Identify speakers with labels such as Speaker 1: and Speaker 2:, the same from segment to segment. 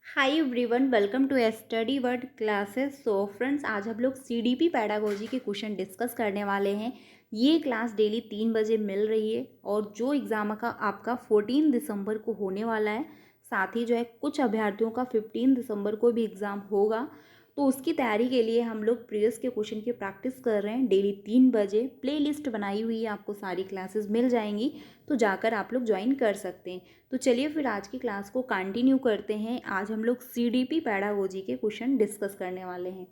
Speaker 1: Hi everyone, welcome to study word classes. So friends, आज हम लोग सीडीपी पैडागोजी के क्वेश्चन डिस्कस करने वाले हैं। ये क्लास डेली 3 बजे मिल रही है और जो एग्ज़ाम का आपका 14 दिसंबर को होने वाला है, साथ ही जो है कुछ अभ्यर्थियों का 15 दिसंबर को भी एग्ज़ाम होगा। तो उसकी तैयारी के लिए हम लोग प्रीवियस के क्वेश्चन की प्रैक्टिस कर रहे हैं डेली 3 बजे। प्ले लिस्ट बनाई हुई है, आपको सारी क्लासेस मिल जाएंगी, तो जाकर आप लोग ज्वाइन कर सकते हैं। तो चलिए फिर आज की क्लास को कंटिन्यू करते हैं। आज हम लोग सीडीपी पैडागोजी के क्वेश्चन डिस्कस करने वाले हैं।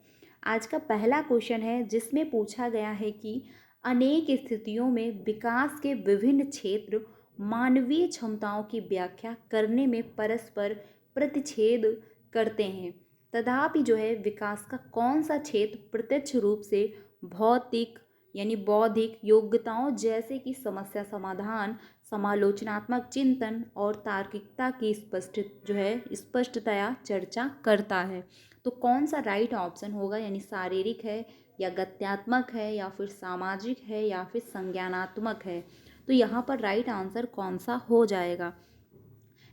Speaker 1: आज का पहला क्वेश्चन है जिसमें पूछा गया है कि अनेक स्थितियों में विकास के विभिन्न क्षेत्र मानवीय क्षमताओं की व्याख्या करने में परस्पर प्रतिच्छेद करते हैं। तथापि जो है विकास का कौन सा क्षेत्र प्रत्यक्ष रूप से भौतिक यानी बौद्धिक योग्यताओं जैसे कि समस्या समाधान, समालोचनात्मक चिंतन और तार्किकता की स्पष्टतया चर्चा करता है। तो कौन सा राइट ऑप्शन होगा, यानी शारीरिक है या गत्यात्मक है या फिर सामाजिक है या फिर संज्ञानात्मक है। तो यहाँ पर राइट आंसर कौन सा हो जाएगा।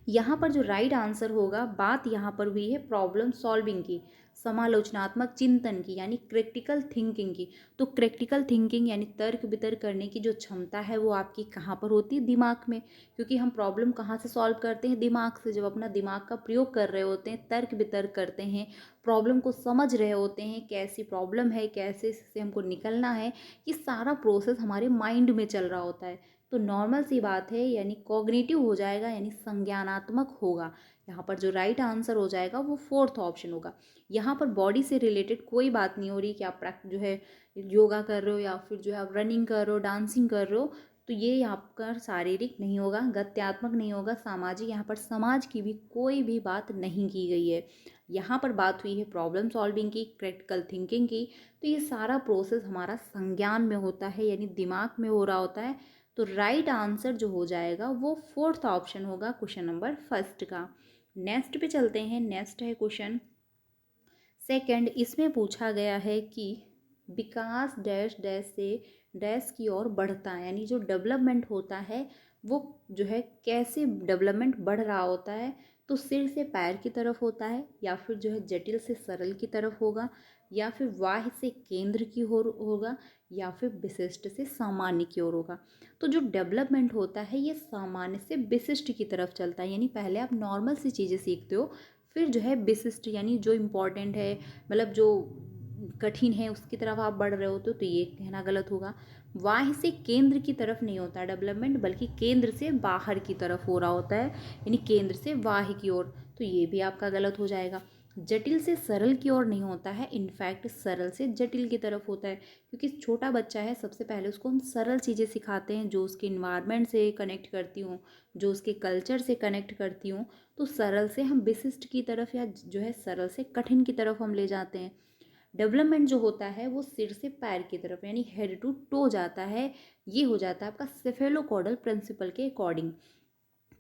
Speaker 1: यहाँ पर जो राइट आंसर होगा, बात यहाँ पर हुई है प्रॉब्लम सॉल्विंग की, समालोचनात्मक चिंतन की, यानी क्रिटिकल थिंकिंग की। तो क्रिटिकल थिंकिंग यानी तर्क वितर्क करने की जो क्षमता है वो आपकी कहाँ पर होती है, दिमाग में। क्योंकि हम प्रॉब्लम कहाँ से सॉल्व करते हैं, दिमाग से। जब अपना दिमाग का प्रयोग कर रहे होते हैं, तर्क वितर्क करते हैं, प्रॉब्लम को समझ रहे होते हैं, कैसी प्रॉब्लम है, कैसे इससे हमको निकलना है, ये सारा प्रोसेस हमारे माइंड में चल रहा होता है। तो नॉर्मल सी बात है, यानी कॉग्निटिव हो जाएगा, यानी संज्ञानात्मक होगा। यहाँ पर जो राइट आंसर हो जाएगा वो फोर्थ ऑप्शन होगा। यहाँ पर बॉडी से रिलेटेड कोई बात नहीं हो रही कि आप जो है योगा कर रहे हो या फिर जो है आप रनिंग कर रहे हो, डांसिंग कर रहे हो। तो ये यहाँ पर शारीरिक नहीं होगा, गत्यात्मक नहीं होगा, सामाजिक, यहाँ पर समाज की भी कोई भी बात नहीं की गई है। यहाँ पर बात हुई है प्रॉब्लम सॉल्विंग की, क्रिटिकल थिंकिंग की। तो ये सारा प्रोसेस हमारा संज्ञान में होता है, यानी दिमाग में हो रहा होता है। तो राइट आंसर जो हो जाएगा वो फोर्थ ऑप्शन होगा क्वेश्चन नंबर फर्स्ट का। नेक्स्ट पे चलते हैं। नेक्स्ट है क्वेश्चन सेकंड। इसमें पूछा गया है कि विकास डैश डैश से डैश की ओर बढ़ता है, यानी जो डेवलपमेंट होता है वो जो है कैसे डेवलपमेंट बढ़ रहा होता है। तो सिर से पैर की तरफ होता है, या फिर जो है जटिल से सरल की तरफ होगा, या फिर बाह्य से केंद्र की ओर होगा, या फिर विशिष्ट से सामान्य की ओर होगा। तो जो डेवलपमेंट होता है ये सामान्य से विशिष्ट की तरफ चलता है, यानी पहले आप नॉर्मल सी चीज़ें सीखते हो, फिर जो है विशिष्ट यानी जो इम्पोर्टेंट है, मतलब जो कठिन है उसकी तरफ आप बढ़ रहे होते हो। तो ये कहना गलत होगा। बाह्य से केंद्र की तरफ नहीं होता डेवलपमेंट, बल्कि केंद्र से बाहर की तरफ हो रहा होता है, यानी केंद्र से बाह्य की ओर। तो ये भी आपका गलत हो जाएगा। जटिल से सरल की ओर नहीं होता है, इनफैक्ट सरल से जटिल की तरफ होता है। क्योंकि छोटा बच्चा है, सबसे पहले उसको हम सरल चीज़ें सिखाते हैं जो उसके इन्वायरमेंट से कनेक्ट करती हूँ, जो उसके कल्चर से कनेक्ट करती हूँ। तो सरल से हम विशिष्ट की तरफ, या जो है सरल से कठिन की तरफ हम ले जाते हैं। डेवलपमेंट जो होता है वो सिर से पैर की तरफ, यानी हेड टू टो जाता है। ये हो जाता है आपका सेफेलोकॉडल प्रिंसिपल के अकॉर्डिंग।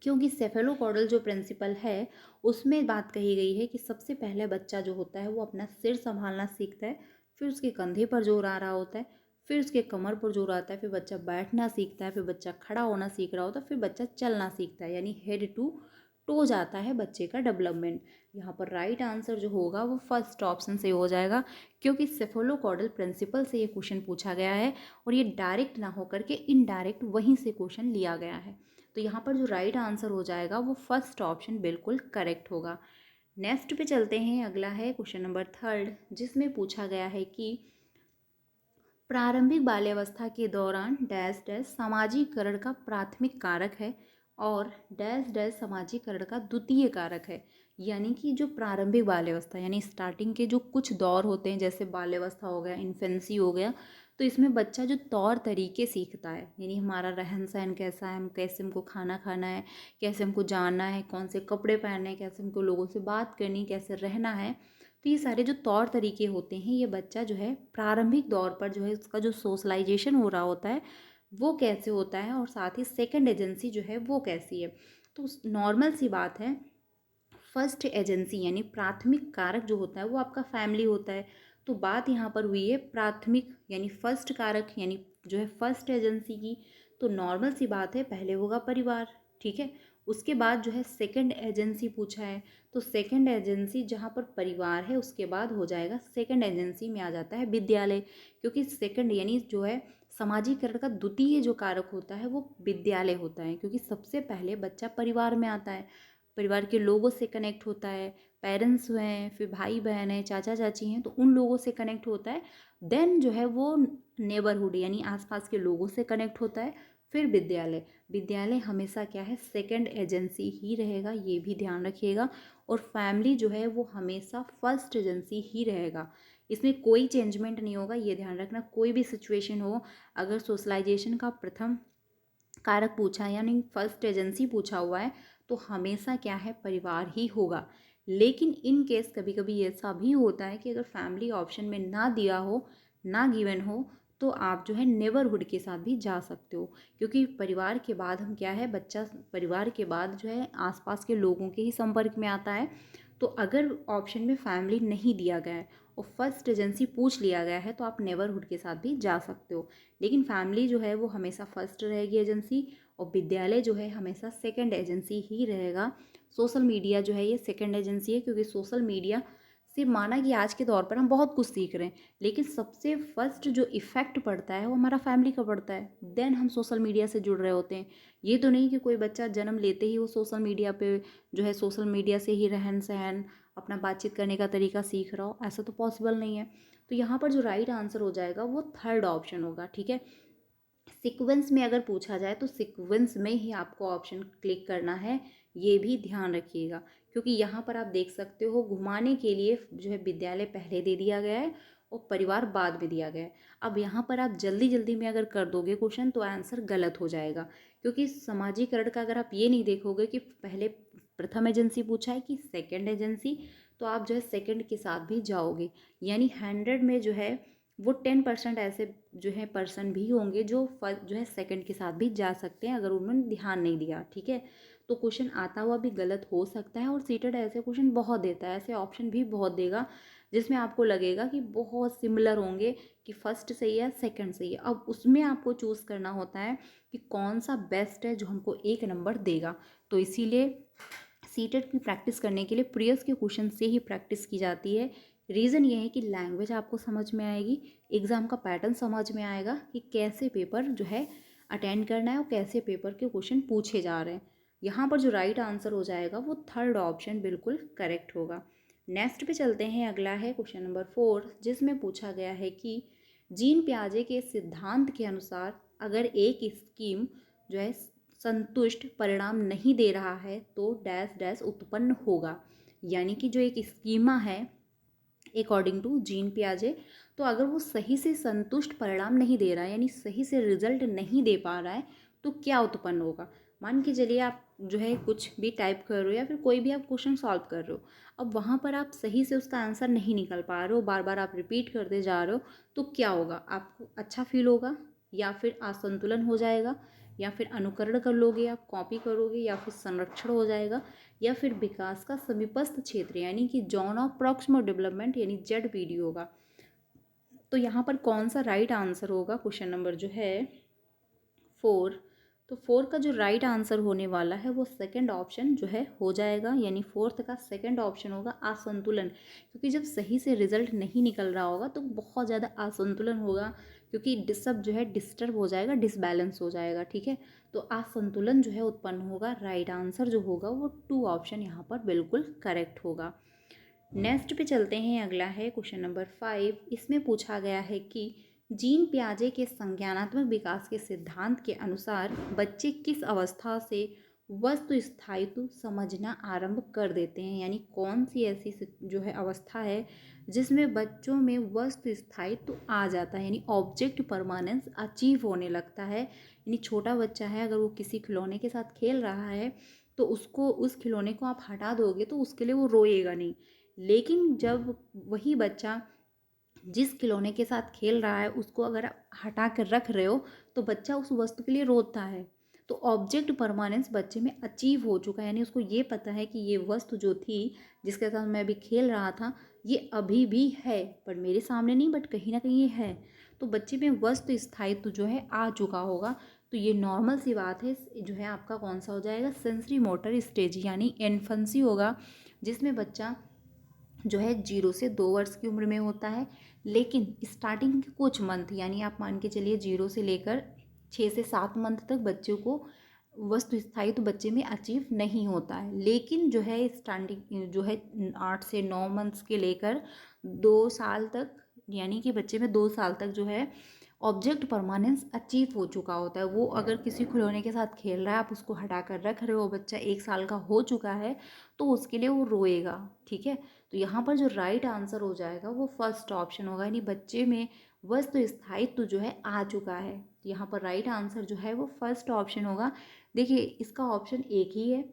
Speaker 1: क्योंकि सेफेलोकॉडल जो प्रिंसिपल है उसमें बात कही गई है कि सबसे पहले बच्चा जो होता है वो अपना सिर संभालना सीखता है, फिर उसके कंधे पर जोर आ रहा होता है, फिर उसके कमर पर जोर आता है, फिर बच्चा बैठना सीखता है, फिर बच्चा खड़ा होना सीख रहा होता है, फिर बच्चा चलना सीखता है, यानी हेड टू टो जाता है बच्चे का डेवलपमेंट। यहाँ पर राइट आंसर जो होगा वो फर्स्ट ऑप्शन से हो जाएगा, क्योंकि सेफेलोकॉडल प्रिंसिपल से ये क्वेश्चन पूछा गया है और ये डायरेक्ट ना होकर के इनडायरेक्ट वहीं से क्वेश्चन लिया गया है। तो यहाँ पर जो राइट आंसर हो जाएगा वो फर्स्ट ऑप्शन बिल्कुल करेक्ट होगा। नेक्स्ट पे चलते हैं। अगला है क्वेश्चन नंबर थर्ड, जिसमें पूछा गया है कि प्रारंभिक बाल्यावस्था के दौरान डैश डैश सामाजिकरण का प्राथमिक कारक है और डैश डैश सामाजिकरण का द्वितीय कारक है। यानी कि जो प्रारंभिक बाल्यावस्था यानी स्टार्टिंग के जो कुछ दौर होते हैं, जैसे बाल्यावस्था हो गया, इन्फेंसी हो गया, तो इसमें बच्चा जो तौर तरीके सीखता है, यानी हमारा रहन सहन कैसा है, हम कैसे हमको खाना खाना है, कैसे हमको जानना है, कौन से कपड़े पहनने हैं, कैसे हमको लोगों से बात करनी, कैसे रहना है। तो ये सारे जो तौर तरीके होते हैं, ये बच्चा जो है प्रारंभिक दौर पर जो है उसका जो सोशलाइजेशन हो रहा होता है वो कैसे होता है, और साथ ही सेकंड एजेंसी जो है वो कैसी है। तो नॉर्मल सी बात है, फर्स्ट एजेंसी यानी प्राथमिक कारक जो होता है वो आपका फैमिली होता है। तो बात यहाँ पर हुई है प्राथमिक यानी फर्स्ट कारक यानी जो है फर्स्ट एजेंसी की। तो नॉर्मल सी बात है, पहले होगा परिवार, ठीक है, उसके बाद जो है सेकंड एजेंसी पूछा है, तो सेकंड एजेंसी जहाँ पर परिवार है उसके बाद हो जाएगा सेकंड एजेंसी में आ जाता है विद्यालय, क्योंकि सेकंड यानी जो है समाजीकरण का द्वितीय जो कारक होता है वो विद्यालय होता है, क्योंकि सबसे पहले बच्चा परिवार में आता है, परिवार के लोगों से कनेक्ट होता है, पेरेंट्स हैं, फिर भाई बहन हैं, चाचा चाची हैं, तो उन लोगों से कनेक्ट होता है। देन जो है वो नेबरहुड यानी आसपास के लोगों से कनेक्ट होता है, फिर विद्यालय। विद्यालय हमेशा क्या है, सेकंड एजेंसी ही रहेगा, ये भी ध्यान रखिएगा। और फैमिली जो है वो हमेशा फर्स्ट एजेंसी ही रहेगा, इसमें कोई चेंजमेंट नहीं होगा, ये ध्यान रखना। कोई भी सिचुएशन हो, अगर सोशलाइजेशन का प्रथम कारक पूछा है यानी फर्स्ट एजेंसी पूछा हुआ है, तो हमेशा क्या है, परिवार ही होगा। लेकिन इन केस कभी कभी ऐसा भी होता है कि अगर फैमिली ऑप्शन में ना दिया हो, ना गिवन हो, तो आप जो है नेबरहुड के साथ भी जा सकते हो, क्योंकि परिवार के बाद हम क्या है, बच्चा परिवार के बाद जो है आसपास के लोगों के ही संपर्क में आता है। तो अगर ऑप्शन में फैमिली नहीं दिया गया है और फर्स्ट एजेंसी पूछ लिया गया है, तो आप नेबरहुड के साथ भी जा सकते हो। लेकिन फैमिली जो है वो हमेशा फर्स्ट रहेगी एजेंसी, और विद्यालय जो है हमेशा सेकंड एजेंसी ही रहेगा। सोशल मीडिया जो है ये सेकंड एजेंसी है, क्योंकि सोशल मीडिया से माना कि आज के दौर पर हम बहुत कुछ सीख रहे हैं, लेकिन सबसे फर्स्ट जो इफ़ेक्ट पड़ता है वो हमारा फैमिली का पड़ता है, देन हम सोशल मीडिया से जुड़ रहे होते हैं। ये तो नहीं कि कोई बच्चा जन्म लेते ही वो सोशल मीडिया पे जो है सोशल मीडिया से ही रहन सहन अपना बातचीत करने का तरीका सीख रहा हो, ऐसा तो पॉसिबल नहीं है। तो यहाँ पर जो राइट आंसर हो जाएगा वो थर्ड ऑप्शन होगा, ठीक है। सीक्वेंस में अगर पूछा जाए तो सीक्वेंस में ही आपको ऑप्शन क्लिक करना है, ये भी ध्यान रखिएगा, क्योंकि यहाँ पर आप देख सकते हो घुमाने के लिए जो है विद्यालय पहले दे दिया गया है और परिवार बाद में दिया गया है। अब यहाँ पर आप जल्दी जल्दी में अगर कर दोगे क्वेश्चन तो आंसर गलत हो जाएगा, क्योंकि समाजीकरण का अगर आप ये नहीं देखोगे कि पहले प्रथम एजेंसी पूछा है कि सेकेंड एजेंसी, तो आप जो है सेकेंड के साथ भी जाओगे, यानी 100 में जो है वो 10% ऐसे जो है पर्सन भी होंगे जो फर्स्ट जो है सेकंड के साथ भी जा सकते हैं, अगर उन्होंने ध्यान नहीं दिया, ठीक है। तो क्वेश्चन आता हुआ भी गलत हो सकता है, और सीटेड ऐसे क्वेश्चन बहुत देता है, ऐसे ऑप्शन भी बहुत देगा जिसमें आपको लगेगा कि बहुत सिमिलर होंगे, कि फर्स्ट सही है सेकंड सही है। अब उसमें आपको चूज़ करना होता है कि कौन सा बेस्ट है जो हमको 1 नंबर देगा। तो इसीलिए सीटेड की प्रैक्टिस करने के लिए प्रीवियस के क्वेश्चन से ही प्रैक्टिस की जाती है। रीज़न ये है कि लैंग्वेज आपको समझ में आएगी, एग्ज़ाम का पैटर्न समझ में आएगा कि कैसे पेपर जो है अटेंड करना है और कैसे पेपर के क्वेश्चन पूछे जा रहे हैं। यहाँ पर जो राइट आंसर हो जाएगा वो थर्ड ऑप्शन बिल्कुल करेक्ट होगा। नेक्स्ट पे चलते हैं, अगला है क्वेश्चन नंबर 4, जिसमें पूछा गया है कि जीन पियाजे के सिद्धांत के अनुसार अगर एक स्कीम जो है संतुष्ट परिणाम नहीं दे रहा है तो डैश डैश उत्पन्न होगा। यानी कि जो एक स्कीमा है अकॉर्डिंग टू जीन पियाजे, तो अगर वो सही से संतुष्ट परिणाम नहीं दे रहा है यानी सही से रिजल्ट नहीं दे पा रहा है, तो क्या उत्पन्न होगा। मान के चलिए आप जो है कुछ भी टाइप कर रहे हो या फिर कोई भी आप क्वेश्चन सॉल्व कर रहे हो, अब वहाँ पर आप सही से उसका आंसर नहीं निकल पा रहे हो, बार बार आप रिपीट करते जा रहे हो, तो क्या होगा, आपको अच्छा फील होगा या फिर असंतुलन हो जाएगा, या फिर अनुकरण कर लोगे, आप कॉपी करोगे, या फिर संरक्षण हो जाएगा, या फिर विकास का समीपस्थ क्षेत्र यानी कि जोन ऑफ प्रॉक्सिमल डेवलपमेंट यानी ZPD होगा। तो यहाँ पर कौन सा राइट आंसर होगा, क्वेश्चन नंबर जो है 4, तो 4 का जो राइट आंसर होने वाला है वो सेकंड ऑप्शन जो है हो जाएगा, यानी फोर्थ का सेकंड ऑप्शन होगा असंतुलन, क्योंकि जब सही से रिजल्ट नहीं निकल रहा होगा तो बहुत ज़्यादा असंतुलन होगा, क्योंकि सब जो है डिस्टर्ब हो जाएगा, डिसबैलेंस हो जाएगा, ठीक है। तो असंतुलन जो है उत्पन्न होगा, राइट आंसर जो होगा वो 2 ऑप्शन यहाँ पर बिल्कुल करेक्ट होगा। नेक्स्ट पे चलते हैं, अगला है क्वेश्चन नंबर 5, इसमें पूछा गया है कि जीन पियाजे के संज्ञानात्मक विकास के सिद्धांत के अनुसार बच्चे किस अवस्था से वस्तु स्थायित्व समझना आरंभ कर देते हैं, यानी कौन सी ऐसी जो है अवस्था है जिसमें बच्चों में वस्तु स्थायित्व आ जाता है, यानी ऑब्जेक्ट परमानेंस अचीव होने लगता है। यानी छोटा बच्चा है, अगर वो किसी खिलौने के साथ खेल रहा है तो उसको उस खिलौने को आप हटा दोगे तो उसके लिए वो रोएगा नहीं, लेकिन जब वही बच्चा जिस खिलौने के साथ खेल रहा है उसको अगर आप हटा कर रख रहे हो तो बच्चा उस वस्तु के लिए रोता है। तो ऑब्जेक्ट परमानेंस बच्चे में अचीव हो चुका है, यानी उसको ये पता है कि ये वस्तु जो थी जिसके साथ मैं अभी खेल रहा था ये अभी भी है, पर मेरे सामने नहीं, बट कहीं ना कहीं ये है। तो बच्चे में वस्तु स्थायित्व जो है आ चुका होगा। तो ये नॉर्मल सी बात है। जो है आपका कौन सा हो जाएगा, सेंसरी मोटर स्टेज यानी इन्फेंसी होगा, जिसमें बच्चा जो है 0 से 2 वर्ष की उम्र में होता है। लेकिन स्टार्टिंग के कुछ मंथ यानी आप मान के चलिए 0 से लेकर 6 से 7 मंथ तक बच्चों को वस्तु स्थायित्व बच्चे में अचीव नहीं होता है। लेकिन जो है स्टार्टिंग जो है 8 से 9 मंथ्स के लेकर 2 साल तक, यानी कि बच्चे में 2 साल तक जो है ऑब्जेक्ट परमानेंस अचीव हो चुका होता है। वो अगर किसी खिलौने के साथ खेल रहा है, आप उसको हटा कर रख रहे हो, बच्चा 1 साल का हो चुका है, तो उसके लिए वो रोएगा। ठीक है, तो यहाँ पर जो राइट आंसर हो जाएगा वो फर्स्ट ऑप्शन होगा, यानी बच्चे में वस्तु स्थायित्व जो है आ चुका है। यहाँ पर राइट आंसर जो है वो फर्स्ट ऑप्शन होगा। देखिए इसका ऑप्शन एक ही है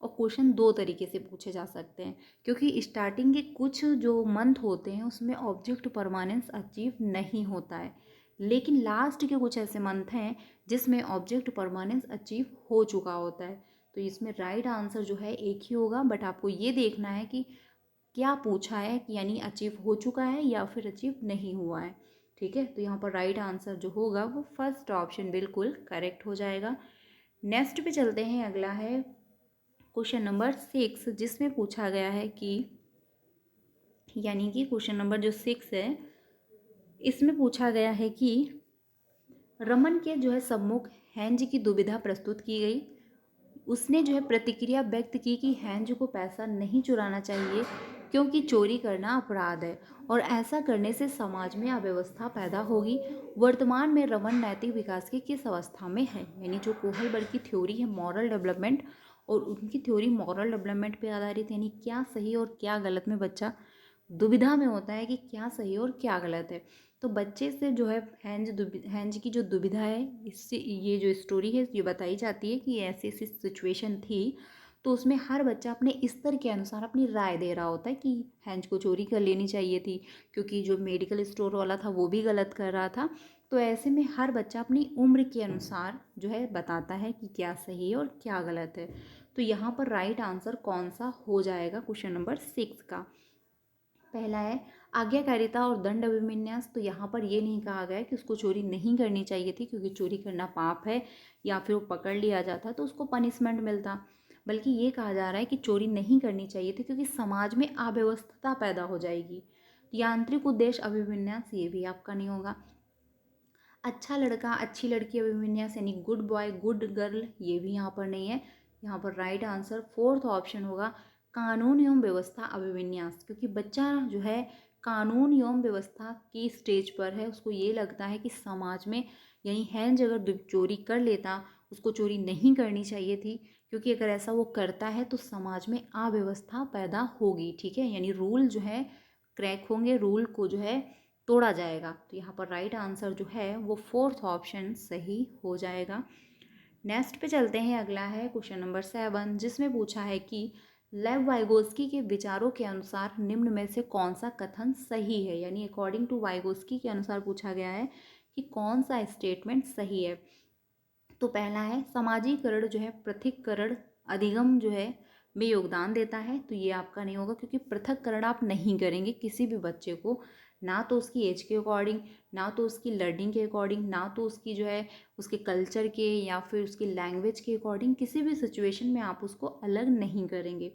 Speaker 1: और क्वेश्चन 2 तरीके से पूछे जा सकते हैं, क्योंकि स्टार्टिंग के कुछ जो मंथ होते हैं उसमें ऑब्जेक्ट परमानेंस अचीव नहीं होता है, लेकिन लास्ट के कुछ ऐसे मंथ हैं जिसमें ऑब्जेक्ट परमानेंस अचीव हो चुका होता है। तो इसमें राइट आंसर जो है एक ही होगा, बट आपको ये देखना है कि क्या पूछा है, यानी अचीव हो चुका है या फिर अचीव नहीं हुआ है। ठीक है, तो यहाँ पर राइट आंसर जो होगा वो फर्स्ट ऑप्शन बिल्कुल करेक्ट हो जाएगा। नेक्स्ट पे चलते हैं, अगला है क्वेश्चन नंबर 6, जिसमें पूछा गया है कि, यानी कि क्वेश्चन नंबर जो 6 है इसमें पूछा गया है कि रमन के जो है सम्मुख हैंज की दुविधा प्रस्तुत की गई। उसने जो है प्रतिक्रिया व्यक्त की कि हैंज को पैसा नहीं चुराना चाहिए क्योंकि चोरी करना अपराध है और ऐसा करने से समाज में अव्यवस्था पैदा होगी। वर्तमान में रमन नैतिक विकास की किस अवस्था में है, यानी जो कोहलबर्ग की थ्योरी है मॉरल डेवलपमेंट, और उनकी थ्योरी मॉरल डेवलपमेंट पे आधारित, यानी क्या सही और क्या गलत में बच्चा दुविधा में होता है कि क्या सही और क्या गलत है। तो बच्चे से जो है हैंज की जो दुविधा है, इससे ये जो स्टोरी है ये बताई जाती है कि ऐसी ऐसी सिचुएशन थी, तो उसमें हर बच्चा अपने स्तर के अनुसार अपनी राय दे रहा होता है कि हैंज को चोरी कर लेनी चाहिए थी, क्योंकि जो मेडिकल स्टोर वाला था वो भी गलत कर रहा था। तो ऐसे में हर बच्चा अपनी उम्र के अनुसार जो है बताता है कि क्या सही है और क्या गलत है। तो यहाँ पर राइट आंसर कौन सा हो जाएगा क्वेश्चन नंबर 6 का। पहला है आज्ञाकारिता और दंड अभिविन्यास। तो यहाँ पर ये नहीं कहा गया कि उसको चोरी नहीं करनी चाहिए थी क्योंकि चोरी करना पाप है, या फिर वो पकड़ लिया जाता तो उसको पनिशमेंट मिलता, बल्कि ये कहा जा रहा है कि चोरी नहीं करनी चाहिए थी क्योंकि समाज में अव्यवस्था पैदा हो जाएगी। यांत्रिक उद्देश्य अभिविन्यास ये भी आपका नहीं होगा। अच्छा लड़का अच्छी लड़की अभिविन्यास यानी गुड बॉय गुड गर्ल ये भी यहाँ पर नहीं है। यहाँ पर राइट आंसर फोर्थ ऑप्शन होगा कानून एवं व्यवस्था अभिविन्यास, क्योंकि बच्चा जो है कानून एवं व्यवस्था की स्टेज पर है, उसको ये लगता है कि समाज में, यानी हैंज अगर चोरी कर लेता उसको चोरी नहीं करनी चाहिए थी, क्योंकि अगर ऐसा वो करता है तो समाज में अव्यवस्था पैदा होगी। ठीक है, यानी रूल जो है क्रैक होंगे, रूल को जो है तोड़ा जाएगा। तो यहाँ पर राइट आंसर जो है वो फोर्थ ऑप्शन सही हो जाएगा। नेक्स्ट पे चलते हैं, अगला है क्वेश्चन नंबर 7, जिसमें पूछा है कि लेव वाइगोस्की के विचारों के अनुसार निम्न में से कौन सा कथन सही है, यानी अकॉर्डिंग टू वाइगोस्की के अनुसार पूछा गया है कि कौन सा स्टेटमेंट सही है। तो पहला है समाजीकरण जो है पृथक्करण अधिगम जो है में योगदान देता है, तो ये आपका नहीं होगा क्योंकि पृथक्करण आप नहीं करेंगे किसी भी बच्चे को, ना तो उसकी एज के अकॉर्डिंग, ना तो उसकी लर्निंग के अकॉर्डिंग, ना तो उसकी जो है उसके कल्चर के या फिर उसकी लैंग्वेज के अकॉर्डिंग, किसी भी सिचुएशन में आप उसको अलग नहीं करेंगे।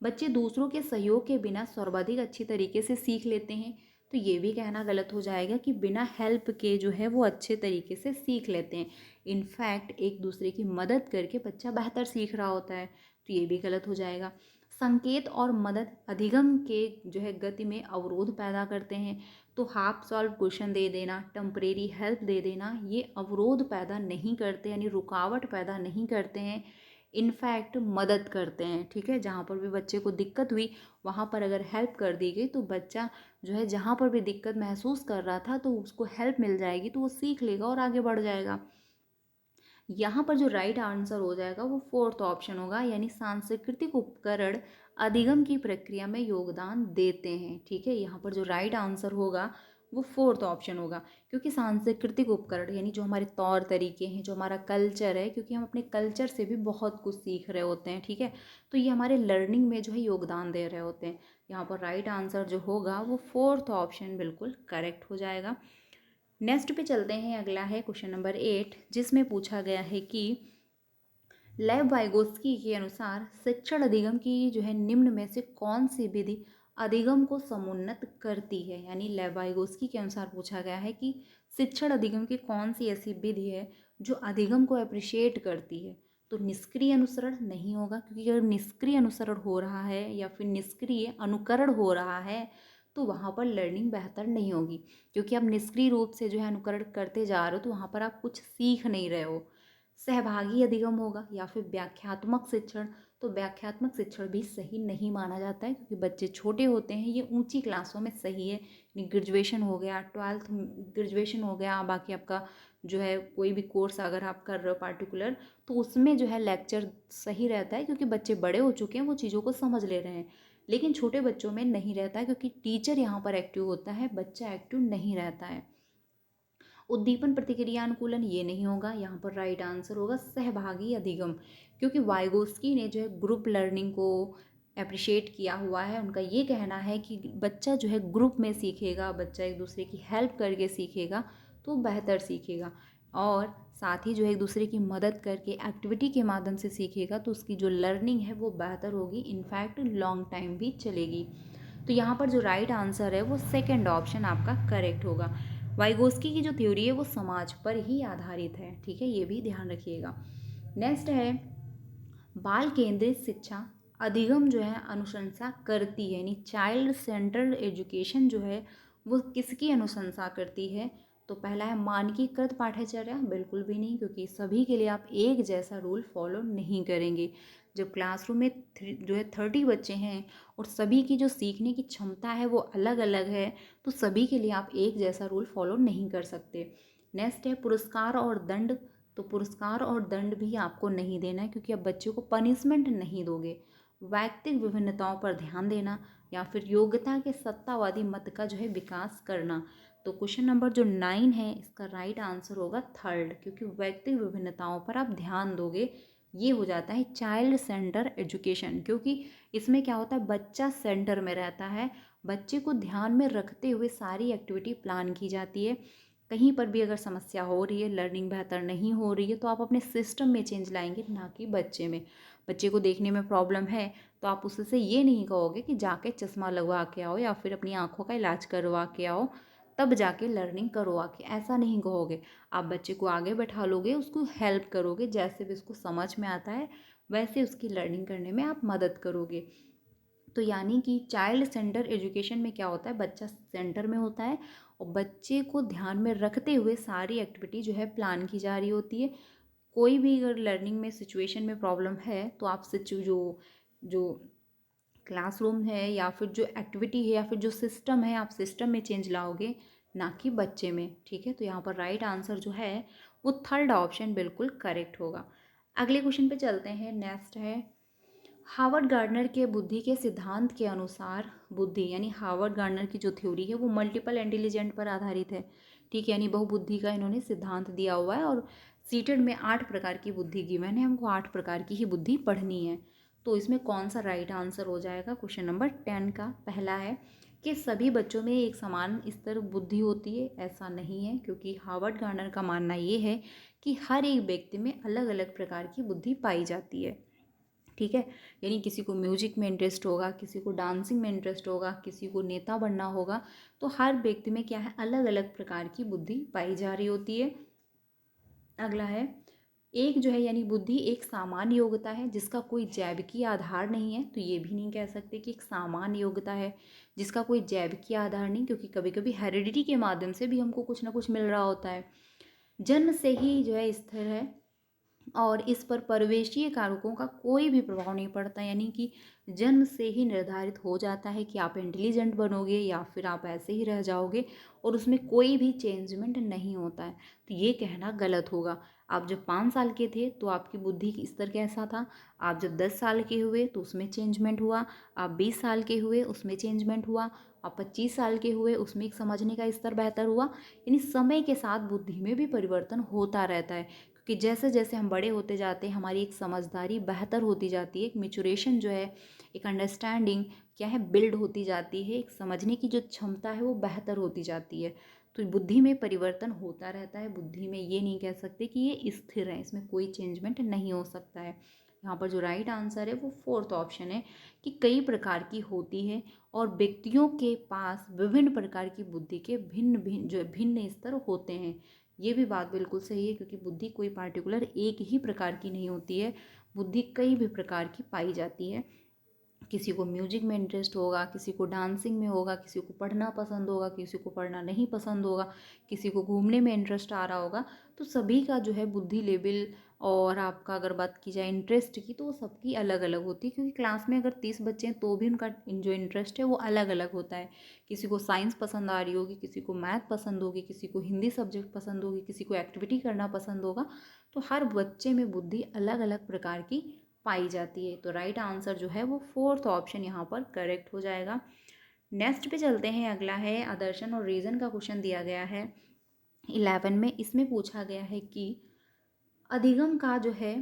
Speaker 1: बच्चे दूसरों के सहयोग के बिना सर्वाधिक अच्छी तरीके से सीख लेते हैं, तो ये भी कहना गलत हो जाएगा कि बिना हेल्प के जो है वो अच्छे तरीके से सीख लेते हैं। इनफैक्ट एक दूसरे की मदद करके बच्चा बेहतर सीख रहा होता है, तो ये भी गलत हो जाएगा। संकेत और मदद अधिगम के जो है गति में अवरोध पैदा करते हैं, तो हाफ सॉल्व क्वेश्चन दे देना, टेम्परेरी हेल्प दे देना, ये अवरोध पैदा नहीं करते, यानी रुकावट पैदा नहीं करते हैं, इनफैक्ट मदद करते हैं। ठीक है, जहाँ पर भी बच्चे को दिक्कत हुई वहाँ पर अगर हेल्प कर दी गई तो बच्चा जो है जहाँ पर भी दिक्कत महसूस कर रहा था तो उसको हेल्प मिल जाएगी तो वो सीख लेगा और आगे बढ़ जाएगा। यहाँ पर जो राइट आंसर हो जाएगा वो फोर्थ ऑप्शन होगा, यानी सांस्कृतिक उपकरण अधिगम की प्रक्रिया में योगदान देते हैं। ठीक है, यहाँ पर जो राइट आंसर होगा वो फोर्थ ऑप्शन होगा, क्योंकि सांस्कृतिक उपकरण यानी जो हमारे तौर तरीके हैं, जो हमारा कल्चर है, क्योंकि हम अपने कल्चर से भी बहुत कुछ सीख रहे होते हैं। ठीक है, तो ये हमारे लर्निंग में जो है योगदान दे रहे होते हैं। यहाँ पर राइट आंसर जो होगा वो फोर्थ ऑप्शन बिल्कुल करेक्ट हो जाएगा। नेक्स्ट पे चलते हैं। अगला है क्वेश्चन नंबर 8, जिसमें पूछा गया है कि लेव वाइगोस्की के अनुसार शिक्षण अधिगम की जो है निम्न में से कौन सी विधि अधिगम को समुन्नत करती है। यानी लेव वाइगोस्की के अनुसार पूछा गया है कि शिक्षण अधिगम की कौन सी ऐसी विधि है जो अधिगम को अप्रिशिएट करती है। तो निष्क्रिय अनुसरण नहीं होगा, क्योंकि अगर निष्क्रिय अनुसरण हो रहा है या फिर निष्क्रिय अनुकरण हो रहा है तो वहाँ पर लर्निंग बेहतर नहीं होगी, क्योंकि आप निष्क्रिय रूप से जो है अनुकरण करते जा रहे हो तो वहाँ पर आप कुछ सीख नहीं रहे हो। सहभागी अधिगम होगा या फिर व्याख्यात्मक शिक्षण। तो व्याख्यात्मक शिक्षण भी सही नहीं माना जाता है, क्योंकि बच्चे छोटे होते हैं, ये ऊंची क्लासों में सही है। ग्रेजुएशन हो गया, 12th ग्रेजुएशन हो गया, बाकी आपका जो है कोई भी कोर्स अगर आप कर रहे हो पार्टिकुलर, तो उसमें जो है लेक्चर सही रहता है, क्योंकि बच्चे बड़े हो चुके हैं, वो चीज़ों को समझ ले रहे हैं। लेकिन छोटे बच्चों में नहीं रहता है, क्योंकि टीचर यहाँ पर एक्टिव होता है, बच्चा एक्टिव नहीं रहता है। उद्दीपन प्रतिक्रिया अनुकूलन ये नहीं होगा, यहाँ पर राइट आंसर होगा सहभागी अधिगम, क्योंकि वाइगोस्की ने जो है ग्रुप लर्निंग को अप्रिशिएट किया हुआ है। उनका ये कहना है कि बच्चा जो है ग्रुप में सीखेगा, बच्चा एक दूसरे की हेल्प करके सीखेगा तो बेहतर सीखेगा, और साथ ही जो है एक दूसरे की मदद करके एक्टिविटी के माध्यम से सीखेगा तो उसकी जो लर्निंग है वो बेहतर होगी, इनफैक्ट लॉन्ग टाइम भी चलेगी। तो यहाँ पर जो राइट आंसर है वो सेकेंड ऑप्शन आपका करेक्ट होगा। वाइगोस्की की जो थ्योरी है वो समाज पर ही आधारित है, ठीक है, ये भी ध्यान रखिएगा। नेक्स्ट है बाल केंद्रित शिक्षा अधिगम जो है अनुशंसा करती है, यानी चाइल्ड सेंटर्ड एजुकेशन जो है वो किसकी अनुशंसा करती है। तो पहला है मानकीकृत पाठ्यचर्या, बिल्कुल भी नहीं, क्योंकि सभी के लिए आप एक जैसा रूल फॉलो नहीं करेंगे। जब क्लासरूम में जो है 30 बच्चे हैं और सभी की जो सीखने की क्षमता है वो अलग अलग है, तो सभी के लिए आप एक जैसा रूल फॉलो नहीं कर सकते। नेक्स्ट है पुरस्कार और दंड। तो पुरस्कार और दंड भी आपको नहीं देना है, क्योंकि आप बच्चे को पनिशमेंट नहीं दोगे। वैयक्तिक विभिन्नताओं पर ध्यान देना, या फिर योग्यता के सत्तावादी मत का जो है विकास करना। तो क्वेश्चन नंबर जो 9 है इसका राइट आंसर होगा थर्ड, क्योंकि वैयक्तिक विभिन्नताओं पर आप ध्यान दोगे, ये हो जाता है चाइल्ड सेंटर एजुकेशन, क्योंकि इसमें क्या होता है बच्चा सेंटर में रहता है, बच्चे को ध्यान में रखते हुए सारी एक्टिविटी प्लान की जाती है। कहीं पर भी अगर समस्या हो रही है, लर्निंग बेहतर नहीं हो रही है, तो आप अपने सिस्टम में चेंज लाएंगे, ना कि बच्चे में। बच्चे को देखने में प्रॉब्लम है तो आप उससे ये नहीं कहोगे कि जाके चश्मा लगवा के आओ या फिर अपनी आँखों का इलाज करवा के आओ तब जाके लर्निंग करवा के, ऐसा नहीं कहोगे। आप बच्चे को आगे बैठा लोगे, उसको हेल्प करोगे, जैसे भी उसको समझ में आता है वैसे उसकी लर्निंग करने में आप मदद करोगे। तो यानी कि चाइल्ड सेंटर एजुकेशन में क्या होता है, बच्चा सेंटर में होता है और बच्चे को ध्यान में रखते हुए सारी एक्टिविटी जो है प्लान की जा रही होती है। कोई भी अगर लर्निंग में सिचुएशन में प्रॉब्लम है तो आप जो क्लासरूम है या फिर जो एक्टिविटी है या फिर जो सिस्टम है, आप सिस्टम में चेंज लाओगे, ना कि बच्चे में, ठीक है। तो यहाँ पर राइट आंसर जो है वो थर्ड ऑप्शन बिल्कुल करेक्ट होगा। अगले क्वेश्चन पे चलते हैं। नेक्स्ट है हार्वर्ड गार्डनर के बुद्धि के सिद्धांत के अनुसार बुद्धि, यानी हार्वर्ड गार्डनर की जो थ्योरी है वो मल्टीपल इंटेलिजेंट पर आधारित है, ठीक है, यानी बहुबुद्धि का इन्होंने सिद्धांत दिया हुआ है, और सीटेड में 8 प्रकार की बुद्धि गिवन है, हमको 8 प्रकार की ही बुद्धि पढ़नी है। तो इसमें कौन सा राइट आंसर हो जाएगा, क्वेश्चन नंबर 10 का पहला है कि सभी बच्चों में एक समान स्तर बुद्धि होती है, ऐसा नहीं है, क्योंकि हार्वर्ड गार्डनर का मानना ये है कि हर एक व्यक्ति में अलग अलग प्रकार की बुद्धि पाई जाती है, ठीक है। यानी किसी को म्यूजिक में इंटरेस्ट होगा, किसी को डांसिंग में इंटरेस्ट होगा, किसी को नेता बनना होगा, तो हर व्यक्ति में क्या है अलग अलग प्रकार की बुद्धि पाई जा रही होती है। अगला है एक जो है यानी बुद्धि एक सामान्य योग्यता है जिसका कोई जैविकीय आधार नहीं है, तो ये भी नहीं कह सकते कि एक सामान्य योग्यता है जिसका कोई जैविकीय आधार नहीं, क्योंकि कभी कभी हेरिडिटी के माध्यम से भी हमको कुछ ना कुछ मिल रहा होता है। जन्म से ही जो है स्थिर है और इस पर परिवेशीय कारकों का कोई भी प्रभाव नहीं पड़ता, यानी कि जन्म से ही निर्धारित हो जाता है कि आप इंटेलिजेंट बनोगे या फिर आप ऐसे ही रह जाओगे, और उसमें कोई भी चेंजमेंट नहीं होता है, तो ये कहना गलत होगा। आप जब 5 साल के थे तो आपकी बुद्धि की स्तर कैसा था, आप जब 10 साल के हुए तो उसमें चेंजमेंट हुआ, आप 20 साल के हुए उसमें चेंजमेंट हुआ, आप 25 साल के हुए उसमें एक समझने का स्तर बेहतर हुआ, यानी समय के साथ बुद्धि में भी परिवर्तन होता रहता है, क्योंकि जैसे जैसे हम बड़े होते जाते हैं हमारी एक समझदारी बेहतर होती जाती है, एक मेचुरेशन जो है, एक अंडरस्टैंडिंग क्या है बिल्ड होती जाती है, एक समझने की जो क्षमता है वो बेहतर होती जाती है। तो बुद्धि में परिवर्तन होता रहता है, बुद्धि में ये नहीं कह सकते कि ये स्थिर है, इसमें कोई चेंजमेंट नहीं हो सकता है। यहाँ पर जो राइट आंसर है वो फोर्थ ऑप्शन है कि कई प्रकार की होती है और व्यक्तियों के पास विभिन्न प्रकार की बुद्धि के भिन्न भिन्न जो भिन्न स्तर होते हैं। ये भी बात बिल्कुल सही है, क्योंकि बुद्धि कोई पार्टिकुलर एक ही प्रकार की नहीं होती है, बुद्धि कई भी प्रकार की पाई जाती है। किसी को म्यूजिक में इंटरेस्ट होगा, किसी को डांसिंग में होगा, किसी को पढ़ना पसंद होगा, किसी को पढ़ना नहीं पसंद होगा, किसी को घूमने में इंटरेस्ट आ रहा होगा। तो सभी का जो है बुद्धि लेवल, और आपका अगर बात की जाए इंटरेस्ट की, तो वो सबकी अलग अलग होती है, क्योंकि क्लास में अगर 30 बच्चे हैं तो भी उनका जो इंटरेस्ट है वो अलग अलग होता है। किसी को साइंस पसंद आ रही होगी, किसी को मैथ पसंद होगी, किसी को हिंदी सब्जेक्ट पसंद होगी, किसी को एक्टिविटी करना पसंद होगा। तो हर बच्चे में बुद्धि अलग अलग प्रकार की पाई जाती है। तो राइट आंसर जो है वो फोर्थ ऑप्शन यहाँ पर करेक्ट हो जाएगा। नेक्स्ट पे चलते हैं, अगला है आदर्शन और रीज़न का क्वेश्चन दिया गया है 11 में। इसमें पूछा गया है कि अधिगम का जो है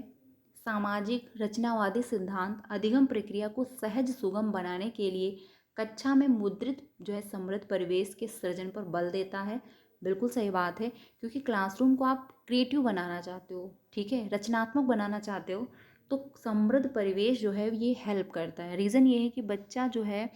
Speaker 1: सामाजिक रचनावादी सिद्धांत अधिगम प्रक्रिया को सहज सुगम बनाने के लिए कक्षा में मुद्रित जो है समृद्ध परिवेश के सृजन पर बल देता है। बिल्कुल सही बात है, क्योंकि क्लासरूम को आप क्रिएटिव बनाना चाहते हो, ठीक है, रचनात्मक बनाना चाहते हो, तो समृद्ध परिवेश जो है ये हेल्प करता है। रीज़न ये है कि बच्चा जो है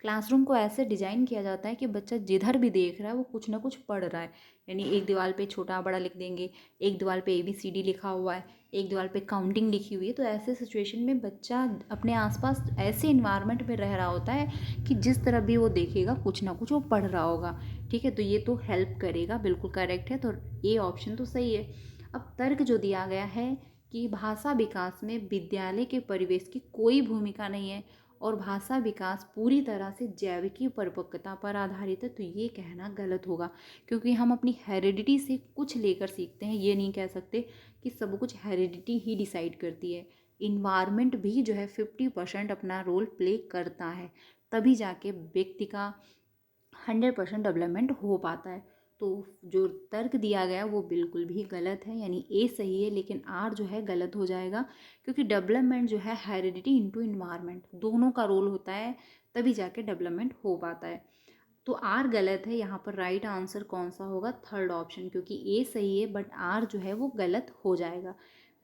Speaker 1: क्लासरूम को ऐसे डिज़ाइन किया जाता है कि बच्चा जिधर भी देख रहा है वो कुछ ना कुछ पढ़ रहा है। यानी एक दीवार पे छोटा बड़ा लिख देंगे, एक दीवार पे ABCD लिखा हुआ है, एक दीवार पे काउंटिंग लिखी हुई है। तो ऐसे सिचुएशन में बच्चा अपने आसपास ऐसे इन्वायरमेंट में रह रहा होता है कि जिस तरह भी वो देखेगा कुछ ना कुछ वो पढ़ रहा होगा, ठीक है। तो ये तो हेल्प करेगा, बिल्कुल करेक्ट है, तो ये ऑप्शन तो सही है। अब तर्क जो दिया गया है कि भाषा विकास में विद्यालय के परिवेश की कोई भूमिका नहीं है और भाषा विकास पूरी तरह से जैविकी परिपक्वता पर आधारित है, तो ये कहना गलत होगा, क्योंकि हम अपनी हेरिडिटी से कुछ लेकर सीखते हैं। ये नहीं कह सकते कि सब कुछ हेरिडिटी ही डिसाइड करती है। इन्वायरमेंट भी जो है 50% अपना रोल प्ले करता है, तभी जाके व्यक्ति का 100% डेवलपमेंट हो पाता है। तो जो तर्क दिया गया वो बिल्कुल भी गलत है, यानी ए सही है लेकिन आर जो है गलत हो जाएगा, क्योंकि डेवलपमेंट जो है हेरिडिटी इनटू इन्वायरमेंट दोनों का रोल होता है, तभी जाके डेवलपमेंट हो पाता है। तो आर गलत है। यहाँ पर राइट आंसर कौन सा होगा? थर्ड ऑप्शन, क्योंकि ए सही है बट आर जो है वो गलत हो जाएगा।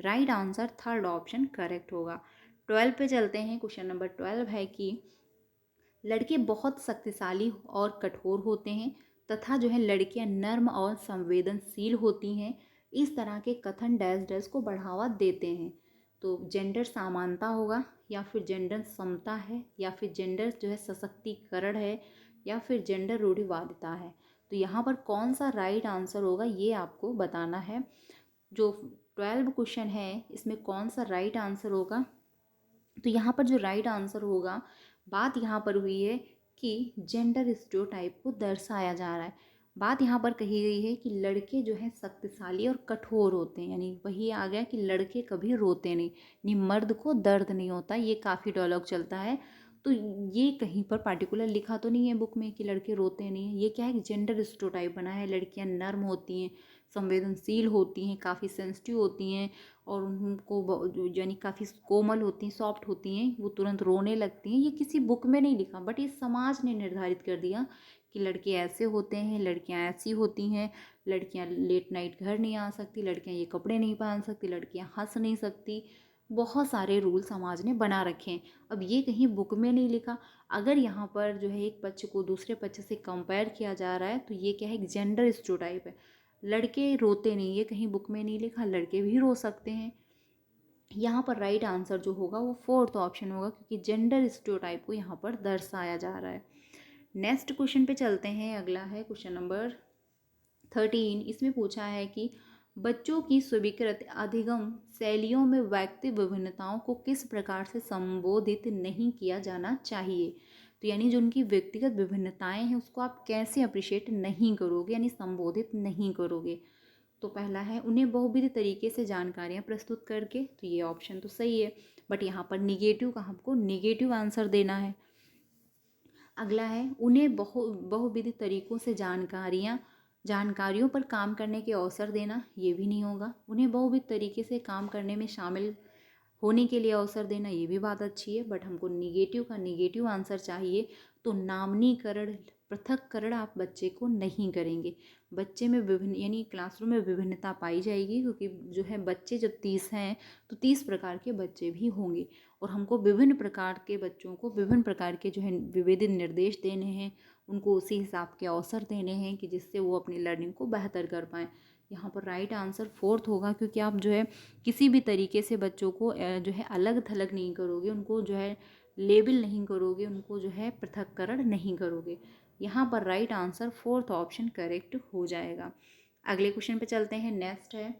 Speaker 1: Right answer third option correct होगा। 12 पे चलते हैं। क्वेश्चन नंबर 12 है कि लड़के बहुत शक्तिशाली और कठोर होते हैं तथा जो है लड़कियां नर्म और संवेदनशील होती हैं। इस तरह के कथन डैश डैश को बढ़ावा देते हैं। तो जेंडर समानता होगा, या फिर जेंडर समता है, या फिर जेंडर जो है सशक्तिकरण है, या फिर जेंडर रूढ़िवादिता है। तो यहाँ पर कौन सा राइट आंसर होगा ये आपको बताना है। जो 12 क्वेश्चन है इसमें कौन सा राइट आंसर होगा? तो यहाँ पर जो राइट आंसर होगा, बात यहाँ पर हुई है कि जेंडर स्टीरियोटाइप को दर्शाया जा रहा है। बात यहाँ पर कही गई है कि लड़के जो हैं शक्तिशाली और कठोर होते हैं, यानी वही आ गया कि लड़के कभी रोते नहीं मर्द को दर्द नहीं होता। ये काफ़ी डायलॉग चलता है, तो ये कहीं पर पार्टिकुलर लिखा तो नहीं है बुक में कि लड़के रोते नहीं हैं। ये क्या है, जेंडर स्टीरियोटाइप बना है। लड़कियाँ नर्म होती हैं, संवेदनशील होती हैं, काफ़ी सेंसिटिव होती हैं, और उनको यानी काफ़ी कोमल होती हैं, सॉफ्ट होती हैं, वो तुरंत रोने लगती हैं। ये किसी बुक में नहीं लिखा, बट ये समाज ने निर्धारित कर दिया कि लड़के ऐसे होते हैं, लड़कियां ऐसी होती हैं, लड़कियां लेट नाइट घर नहीं आ सकती, लड़कियां ये कपड़े नहीं पहन सकती, लड़कियां हंस नहीं सकती। बहुत सारे रूल समाज ने बना रखे हैं। अब ये कहीं बुक में नहीं लिखा। अगर यहाँ पर जो है एक पक्ष को दूसरे पक्ष से कंपेयर किया जा रहा है, तो ये क्या है, जेंडर स्टीरियोटाइप है। लड़के रोते नहीं, ये कहीं बुक में नहीं लिखा, लड़के भी रो सकते हैं। यहाँ पर राइट आंसर जो होगा वो फोर्थ ऑप्शन होगा, क्योंकि जेंडर स्टीरियोटाइप को यहाँ पर दर्शाया जा रहा है। नेक्स्ट क्वेश्चन पे चलते हैं। अगला है क्वेश्चन नंबर 13। इसमें पूछा है कि बच्चों की स्वीकृत अधिगम शैलियों में व्यक्ति विभिन्नताओं को किस प्रकार से संबोधित नहीं किया जाना चाहिए। तो यानी जो उनकी व्यक्तिगत विभिन्नताएं हैं उसको आप कैसे अप्रिशिएट नहीं करोगे, यानी संबोधित नहीं करोगे। तो पहला है उन्हें बहुविध तरीके से जानकारियाँ प्रस्तुत करके, तो ये ऑप्शन तो सही है, बट यहाँ पर निगेटिव का हमको निगेटिव आंसर देना है। अगला है उन्हें बहुविध तरीकों से जानकारियों पर काम करने के अवसर देना, ये भी नहीं होगा। उन्हें बहुविध तरीके से काम करने में शामिल होने के लिए अवसर देना, ये भी बात अच्छी है, बट हमको निगेटिव का निगेटिव आंसर चाहिए। तो नामनीकरण पृथक्करण आप बच्चे को नहीं करेंगे। बच्चे में विभिन्न यानी क्लासरूम में विभिन्नता पाई जाएगी, क्योंकि जो है बच्चे जब 30 हैं तो 30 प्रकार के बच्चे भी होंगे और हमको विभिन्न प्रकार के बच्चों को विभिन्न प्रकार के जो है विविध निर्देश देने हैं, उनको उसी हिसाब के अवसर देने हैं कि जिससे वो अपनी लर्निंग को बेहतर कर पाएँ। यहाँ पर राइट आंसर फोर्थ होगा, क्योंकि आप जो है किसी भी तरीके से बच्चों को जो है अलग थलग नहीं करोगे, उनको जो है लेबल नहीं करोगे, उनको जो है पृथक्करण नहीं करोगे। यहाँ पर right answer fourth option correct हो जाएगा। अगले क्वेश्चन पे चलते हैं। नेक्स्ट है,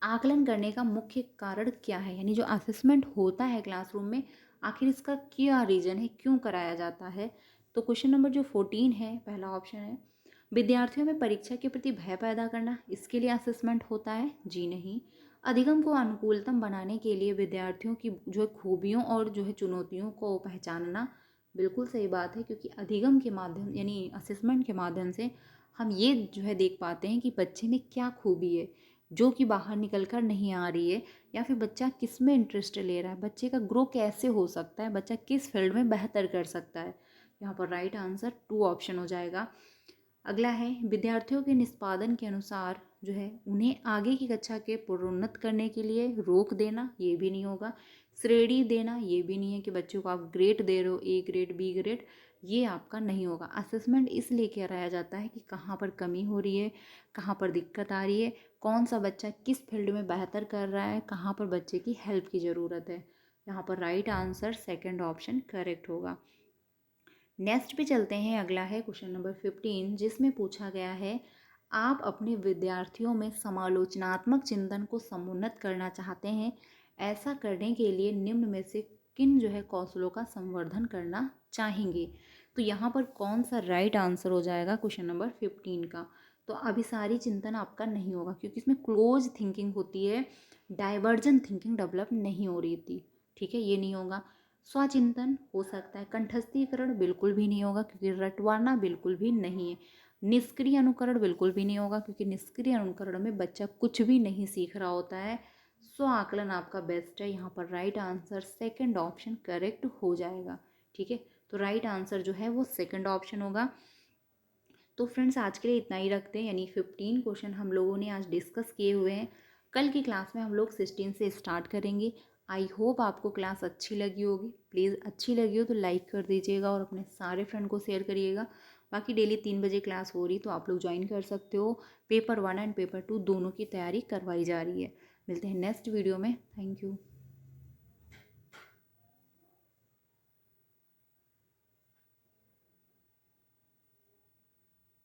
Speaker 1: आकलन करने का मुख्य कारण क्या है, यानी जो असेसमेंट होता है क्लासरूम में आखिर इसका क्या रीज़न है, क्यों कराया जाता है। तो क्वेश्चन नंबर जो 14 है, पहला ऑप्शन है, विद्यार्थियों में परीक्षा के प्रति भय पैदा करना, इसके लिए असेसमेंट होता है। जी नहीं। अधिगम को अनुकूलतम बनाने के लिए विद्यार्थियों की जो है खूबियों और जो है चुनौतियों को पहचानना, बिल्कुल सही बात है, क्योंकि अधिगम के माध्यम यानी असेसमेंट के माध्यम से हम ये जो है देख पाते हैं कि बच्चे में क्या खूबी है जो कि बाहर निकल कर नहीं आ रही है, या फिर बच्चा किस में इंटरेस्ट ले रहा है, बच्चे का ग्रो कैसे हो सकता है, बच्चा किस फील्ड में बेहतर कर सकता है। यहाँ पर राइट आंसर 2 ऑप्शन हो जाएगा। अगला है, विद्यार्थियों के निष्पादन के अनुसार जो है उन्हें आगे की कक्षा के प्रोन्नत करने के लिए रोक देना, ये भी नहीं होगा। श्रेणी देना, ये भी नहीं है कि बच्चों को आप ग्रेड दे रहे हो, ए ग्रेड बी ग्रेड, ये आपका नहीं होगा। असेसमेंट इसलिए कराया जाता है कि कहाँ पर कमी हो रही है, कहाँ पर दिक्कत आ रही है, कौन सा बच्चा किस फील्ड में बेहतर कर रहा है, कहाँ पर बच्चे की हेल्प की ज़रूरत है। यहाँ पर right answer second option correct होगा। नेक्स्ट पे चलते हैं। अगला है क्वेश्चन नंबर 15, जिसमें पूछा गया है, आप अपने विद्यार्थियों में समालोचनात्मक चिंतन को समुन्नत करना चाहते हैं, ऐसा करने के लिए निम्न में से किन जो है कौशलों का संवर्धन करना चाहेंगे। तो यहाँ पर कौन सा राइट आंसर हो जाएगा क्वेश्चन नंबर 15 का। तो अभिसारी चिंतन आपका नहीं होगा, क्योंकि इसमें क्लोज थिंकिंग होती है, डाइवर्जन थिंकिंग डेवलप नहीं हो रही थी। ठीक है, ये नहीं होगा। स्वचिंतन हो सकता है, कंठस्थीकरण बिल्कुल भी नहीं होगा, क्योंकि रटवाना बिल्कुल भी नहीं है। निष्क्रिय अनुकरण बिल्कुल भी नहीं होगा, क्योंकि निष्क्रिय अनुकरण में बच्चा कुछ भी नहीं सीख रहा होता है। स्व आकलन आपका बेस्ट है। यहाँ पर right answer second option correct हो जाएगा। ठीक है, तो राइट आंसर जो है वो सेकंड ऑप्शन होगा। तो फ्रेंड्स, आज के लिए इतना ही रखते हैं, यानी 15 क्वेश्चन हम लोगों ने आज डिस्कस किए हुए हैं। कल की क्लास में हम लोग 16 से स्टार्ट करेंगे। आई होप आपको क्लास अच्छी लगी होगी। प्लीज़ अच्छी लगी हो तो लाइक कर दीजिएगा और अपने सारे फ्रेंड को शेयर करिएगा। बाकी डेली 3 बजे क्लास हो रही, तो आप लोग ज्वाइन कर सकते हो। पेपर 1 एंड पेपर 2 दोनों की तैयारी करवाई जा रही है। मिलते हैं नेक्स्ट वीडियो में। Thank you.